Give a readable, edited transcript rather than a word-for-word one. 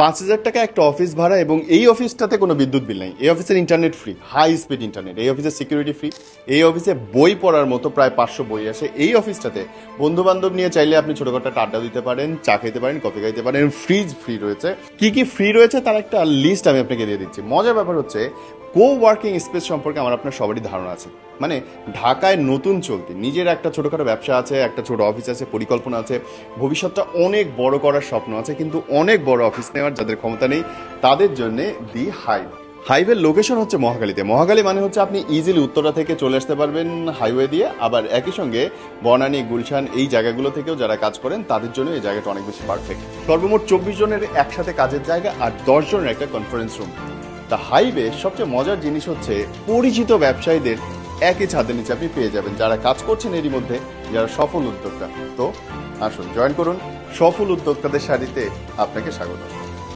5,000 টাকা একটা অফিস ভাড়া এবং এই অফিসটাতে কোনো বিদ্যুৎ বিল নেই। এই অফিসের internet free, high speed internet. এই অফিসের সিকিউরিটি ফ্রি। এই অফিসে বই পড়ার মতো প্রায় 500 বই আসে। এই অফিসটাতে বন্ধু বান্ধব নিয়ে চাইলে আপনি ছোটখাটো একটা আড্ডা দিতে পারেন, চা খেতে পারেন, কফি খাইতে পারেন। ফ্রিজ ফ্রি রয়েছে। কি কি ফ্রি রয়েছে তার একটা লিস্ট আমি আপনাকে দিয়ে দিচ্ছি। মজার ব্যাপার হচ্ছে কো ওয়ার্কিং স্পেস সম্পর্কে আমার আপনার সবারই ধারণা আছে। মানে ঢাকায় নতুন চলতি নিজের একটা ছোটখাটো ব্যবসা আছে, একটা ছোট অফিস আছে, পরিকল্পনা আছে, ভবিষ্যৎটা অনেক বড় করার স্বপ্ন আছে, কিন্তু অনেক বড় অফিস নেওয়ার যাদের ক্ষমতা নেই তাদের জন্য দি হাইভ। হাইওয়ের লোকেশন হচ্ছে মহাখালীতে। মহাখালী মানে হচ্ছে আপনি ইজিলি উত্তরা থেকে চলে আসতে পারবেন হাইওয়ে দিয়ে। আবার একই সঙ্গে বনানী, গুলশান এই জায়গাগুলো থেকেও যারা কাজ করেন তাদের জন্য এই জায়গাটা অনেক বেশি পারফেক্ট। সর্বমোট 24 জনের একসাথে কাজের জায়গা আর 10 জনের একটা কনফারেন্স রুম। তা হাইওয়ে সবচেয়ে মজার জিনিস হচ্ছে পরিচিত ব্যবসায়ীদের একই ছাদের নিচে আপনি পেয়ে যাবেন, যারা কাজ করছেন এরই মধ্যে, যারা সফল উদ্যোক্তা। তো আসুন জয়েন করুন, সফল উদ্যোক্তাদের সারিতে আপনাকে স্বাগত।